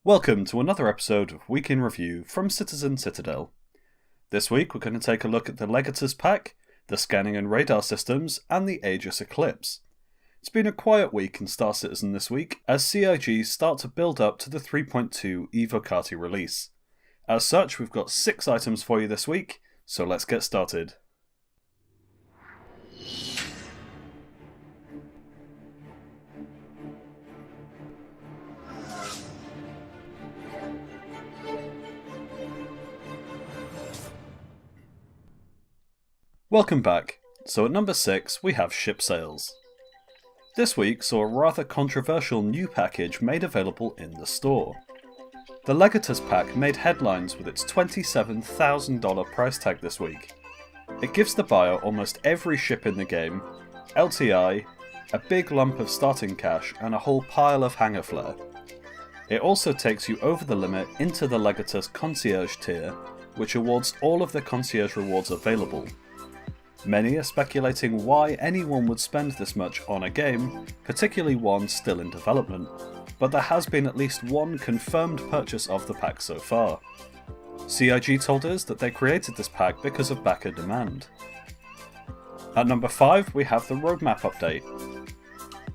Welcome to another episode of Week in Review from CitizenCitadel. This week we're going to take a look at the Legatus Pack, the scanning and radar systems, and the Aegis Eclipse. It's been a quiet week in Star Citizen this week, as CIG start to build up to the 3.2 Evocati release. As such, we've got 6 items for you this week, so let's get started. Welcome back. So at number 6 we have ship sales. This week saw a rather controversial new package made available in the store. The Legatus Pack made headlines with its $27,000 price tag this week. It gives the buyer almost every ship in the game, LTI, a big lump of starting cash, and a whole pile of hangar flare. It also takes you over the limit into the Legatus Concierge tier, which awards all of the Concierge rewards available. Many are speculating why anyone would spend this much on a game, particularly one still in development, but there has been at least one confirmed purchase of the pack so far. CIG told us that they created this pack because of backer demand. At number 5 we have the roadmap update.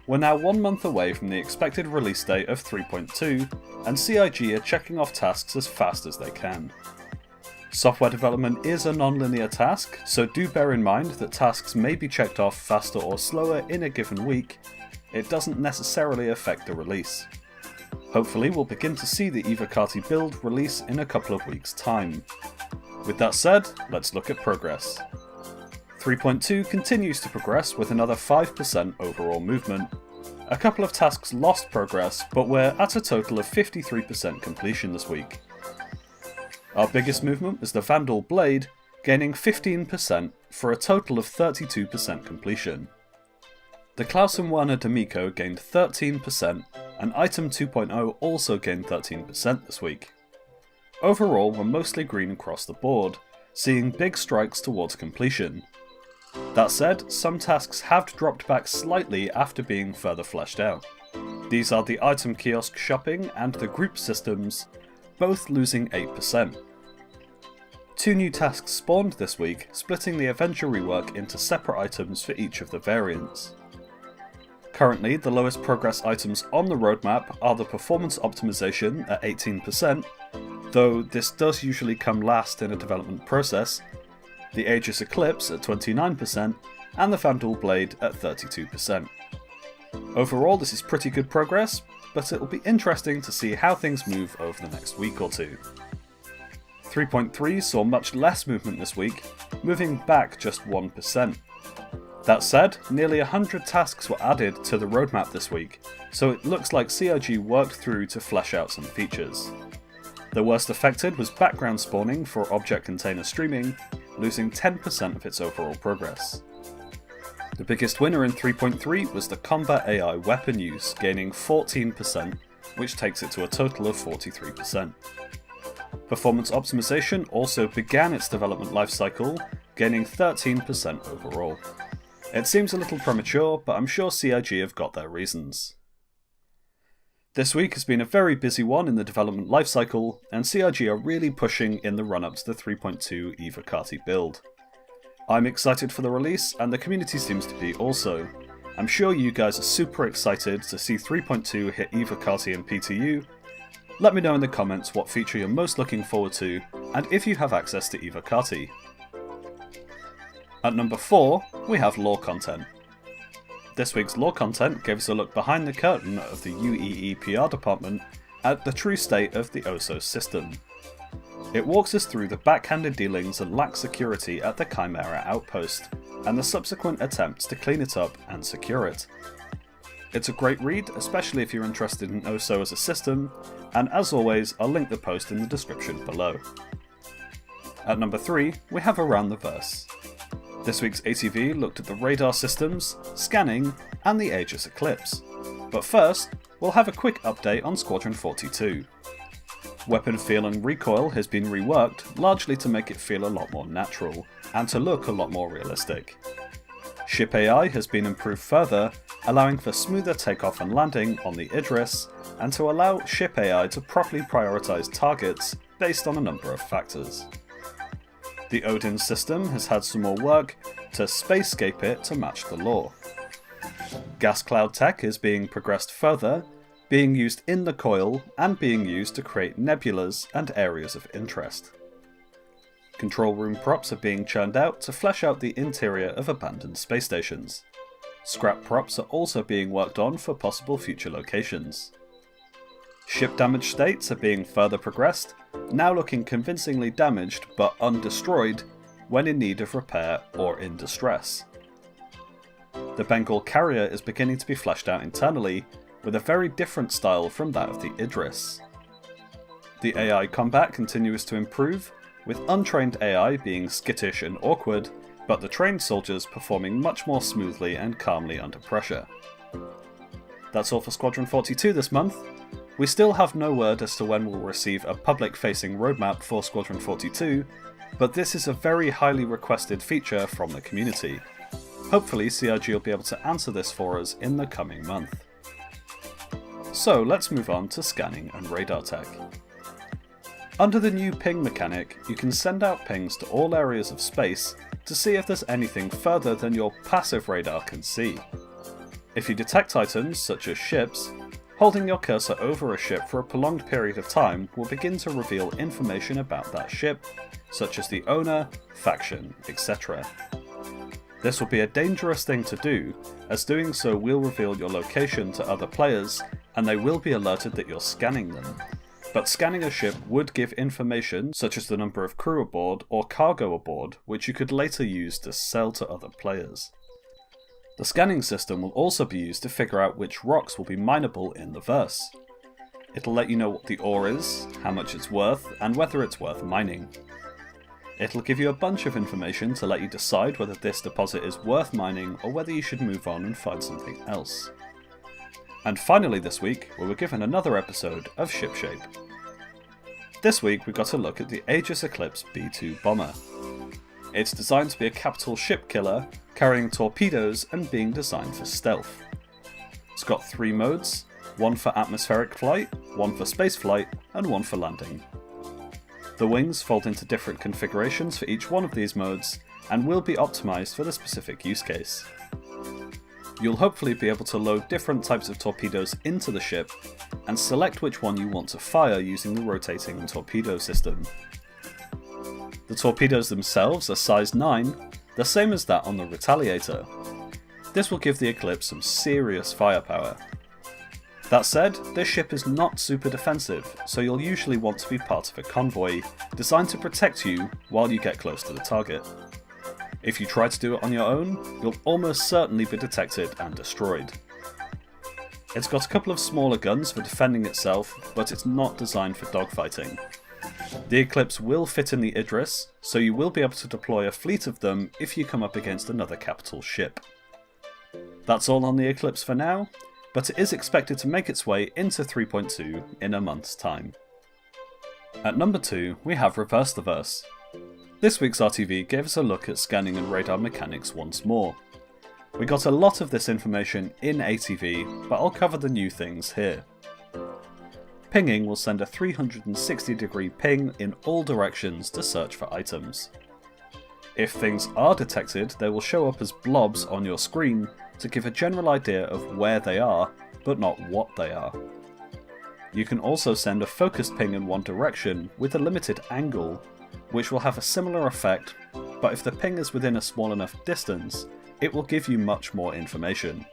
We're now 1 month away from the expected release date of 3.2, and CIG are checking off tasks as fast as they can. Software development is a non-linear task, so do bear in mind that tasks may be checked off faster or slower in a given week. It doesn't necessarily affect the release. Hopefully we'll begin to see the Evocati build release in a couple of weeks' time. With that said, let's look at progress. 3.2 continues to progress with another 5% overall movement. A couple of tasks lost progress, but we're at a total of 53% completion this week. Our biggest movement was the Vandal Blade, gaining 15% for a total of 32% completion. The Klaus and Werner D'Amico gained 13%, and Item 2.0 also gained 13% this week. Overall, we're mostly green across the board, seeing big strikes towards completion. That said, some tasks have dropped back slightly after being further fleshed out. These are the Item Kiosk Shopping and the Group Systems, both losing 8%. 2 new tasks spawned this week, splitting the Avenger rework into separate items for each of the variants. Currently, the lowest progress items on the roadmap are the Performance Optimization at 18%, though this does usually come last in a development process, the Aegis Eclipse at 29%, and the Vandal Blade at 32%. Overall, this is pretty good progress, but it'll be interesting to see how things move over the next week or two. 3.3 saw much less movement this week, moving back just 1%. That said, nearly 100 tasks were added to the roadmap this week, so it looks like CIG worked through to flesh out some features. The worst affected was background spawning for object container streaming, losing 10% of its overall progress. The biggest winner in 3.3 was the Combat AI weapon use, gaining 14%, which takes it to a total of 43%. Performance Optimization also began its development lifecycle, gaining 13% overall. It seems a little premature, but I'm sure CIG have got their reasons. This week has been a very busy one in the development lifecycle, and CIG are really pushing in the run-up to the 3.2 Evocati build. I'm excited for the release, and the community seems to be also. I'm sure you guys are super excited to see 3.2 hit Evocati and PTU. Let me know in the comments what feature you're most looking forward to, and if you have access to Evocati. At number 4, we have lore content. This week's lore content gave us a look behind the curtain of the UEE PR department at the true state of the OSO system. It walks us through the backhanded dealings and lax security at the Chimera outpost, and the subsequent attempts to clean it up and secure it. It's a great read, especially if you're interested in OSO as a system, and as always, I'll link the post in the description below. At number 3, we have Around the Verse. This week's ATV looked at the radar systems, scanning, and the Aegis Eclipse. But first, we'll have a quick update on Squadron 42. Weapon feel and recoil has been reworked, largely to make it feel a lot more natural, and to look a lot more realistic. Ship AI has been improved further, allowing for smoother takeoff and landing on the Idris, and to allow ship AI to properly prioritise targets based on a number of factors. The Odin system has had some more work to spacescape it to match the lore. Gas cloud tech is being progressed further, being used in the coil and being used to create nebulas and areas of interest. Control room props are being churned out to flesh out the interior of abandoned space stations. Scrap props are also being worked on for possible future locations. Ship damage states are being further progressed, now looking convincingly damaged but undestroyed when in need of repair or in distress. The Bengal carrier is beginning to be fleshed out internally, with a very different style from that of the Idris. The AI combat continues to improve, with untrained AI being skittish and awkward, but the trained soldiers performing much more smoothly and calmly under pressure. That's all for Squadron 42 this month. We still have no word as to when we'll receive a public-facing roadmap for Squadron 42, but this is a very highly requested feature from the community. Hopefully CIG will be able to answer this for us in the coming month. So let's move on to scanning and radar tech. Under the new ping mechanic, you can send out pings to all areas of space to see if there's anything further than your passive radar can see. If you detect items, such as ships, holding your cursor over a ship for a prolonged period of time will begin to reveal information about that ship, such as the owner, faction, etc. This will be a dangerous thing to do, as doing so will reveal your location to other players, and they will be alerted that you're scanning them. But scanning a ship would give information such as the number of crew aboard or cargo aboard, which you could later use to sell to other players. The scanning system will also be used to figure out which rocks will be mineable in the verse. It'll let you know what the ore is, how much it's worth, and whether it's worth mining. It'll give you a bunch of information to let you decide whether this deposit is worth mining or whether you should move on and find something else. And finally this week, we were given another episode of Ship Shape. This week we got a look at the Aegis Eclipse B-2 bomber. It's designed to be a capital ship killer, carrying torpedoes and being designed for stealth. It's got 3 modes, one for atmospheric flight, one for space flight, and one for landing. The wings fold into different configurations for each one of these modes, and will be optimised for the specific use case. You'll hopefully be able to load different types of torpedoes into the ship, and select which one you want to fire using the rotating torpedo system. The torpedoes themselves are size 9, the same as that on the Retaliator. This will give the Eclipse some serious firepower. That said, this ship is not super defensive, so you'll usually want to be part of a convoy, designed to protect you while you get close to the target. If you try to do it on your own, you'll almost certainly be detected and destroyed. It's got a couple of smaller guns for defending itself, but it's not designed for dogfighting. The Eclipse will fit in the Idris, so you will be able to deploy a fleet of them if you come up against another capital ship. That's all on the Eclipse for now, but it is expected to make its way into 3.2 in a month's time. At number 2, we have Reverse the Verse. This week's RTV gave us a look at scanning and radar mechanics once more. We got a lot of this information in ATV, but I'll cover the new things here. Pinging will send a 360-degree ping in all directions to search for items. If things are detected, they will show up as blobs on your screen to give a general idea of where they are, but not what they are. You can also send a focused ping in one direction with a limited angle, which will have a similar effect, but if the ping is within a small enough distance, it will give you much more information.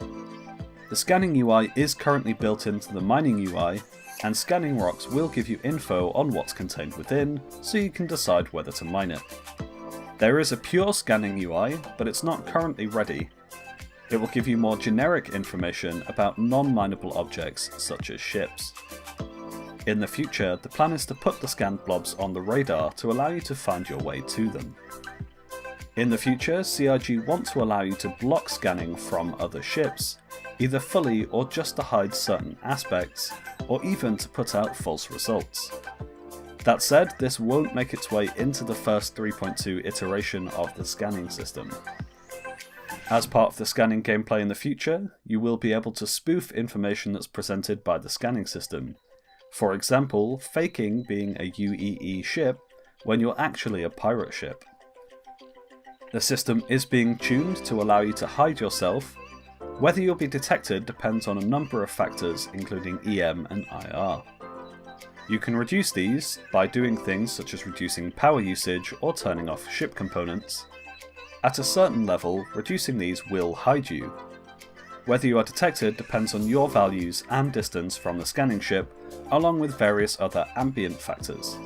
The scanning UI is currently built into the mining UI, and scanning rocks will give you info on what's contained within, so you can decide whether to mine it. There is a pure scanning UI, but it's not currently ready. It will give you more generic information about non-mineable objects such as ships. In the future, the plan is to put the scanned blobs on the radar to allow you to find your way to them. In the future, CIG want to allow you to block scanning from other ships, either fully or just to hide certain aspects, or even to put out false results. That said, this won't make its way into the first 3.2 iteration of the scanning system. As part of the scanning gameplay in the future, you will be able to spoof information that's presented by the scanning system. For example, faking being a UEE ship when you're actually a pirate ship. The system is being tuned to allow you to hide yourself. Whether you'll be detected depends on a number of factors, including EM and IR. You can reduce these by doing things such as reducing power usage or turning off ship components. At a certain level, reducing these will hide you. Whether you are detected depends on your values and distance from the scanning ship, along with various other ambient factors.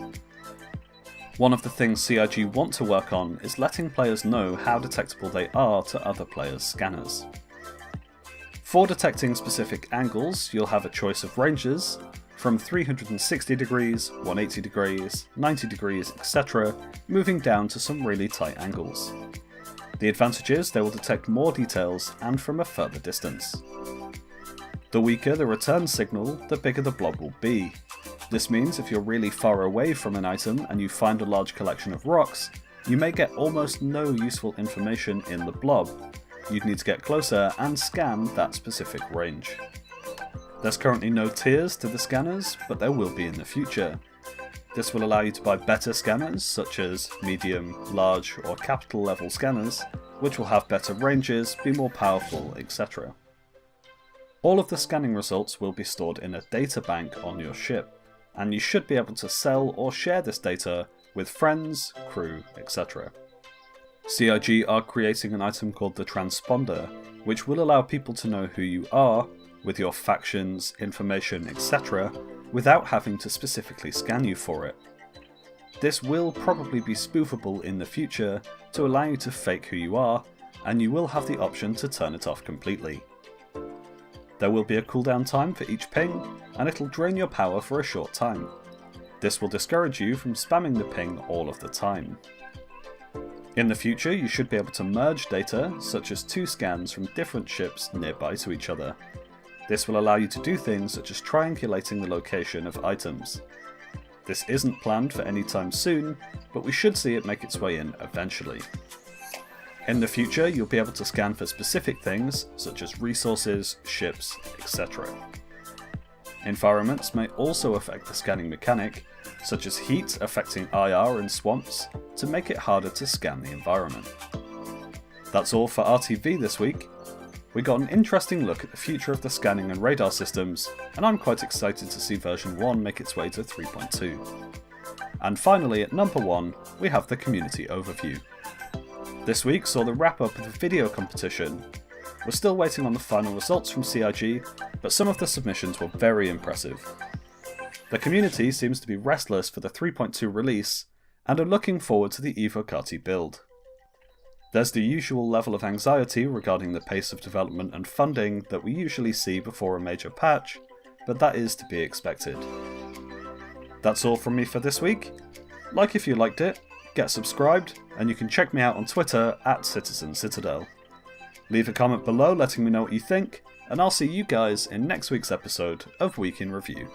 One of the things CIG want to work on is letting players know how detectable they are to other players' scanners. For detecting specific angles, you'll have a choice of ranges, from 360 degrees, 180 degrees, 90 degrees, etc., moving down to some really tight angles. The advantage is they will detect more details and from a further distance. The weaker the return signal, the bigger the blob will be. This means if you're really far away from an item and you find a large collection of rocks, you may get almost no useful information in the blob. You'd need to get closer and scan that specific range. There's currently no tiers to the scanners, but there will be in the future. This will allow you to buy better scanners, such as medium, large or capital level scanners, which will have better ranges, be more powerful, etc. All of the scanning results will be stored in a data bank on your ship, and you should be able to sell or share this data with friends, crew, etc. CIG are creating an item called the Transponder, which will allow people to know who you are, with your factions, information, etc., without having to specifically scan you for it. This will probably be spoofable in the future to allow you to fake who you are, and you will have the option to turn it off completely. There will be a cooldown time for each ping, and it'll drain your power for a short time. This will discourage you from spamming the ping all of the time. In the future, you should be able to merge data, such as two scans from different ships nearby to each other. This will allow you to do things such as triangulating the location of items. This isn't planned for any time soon, but we should see it make its way in eventually. In the future, you'll be able to scan for specific things such as resources, ships, etc. Environments may also affect the scanning mechanic, such as heat affecting IR in swamps, to make it harder to scan the environment. That's all for RTV this week. We got an interesting look at the future of the scanning and radar systems, and I'm quite excited to see version 1 make its way to 3.2. And finally, at number 1, we have the community overview. This week saw the wrap up of the video competition. We're still waiting on the final results from CIG, but some of the submissions were very impressive. The community seems to be restless for the 3.2 release, and are looking forward to the Evocati build. There's the usual level of anxiety regarding the pace of development and funding that we usually see before a major patch, but that is to be expected. That's all from me for this week. Like if you liked it, get subscribed, and you can check me out on Twitter at CitizenCitadel. Leave a comment below letting me know what you think, and I'll see you guys in next week's episode of Week in Review.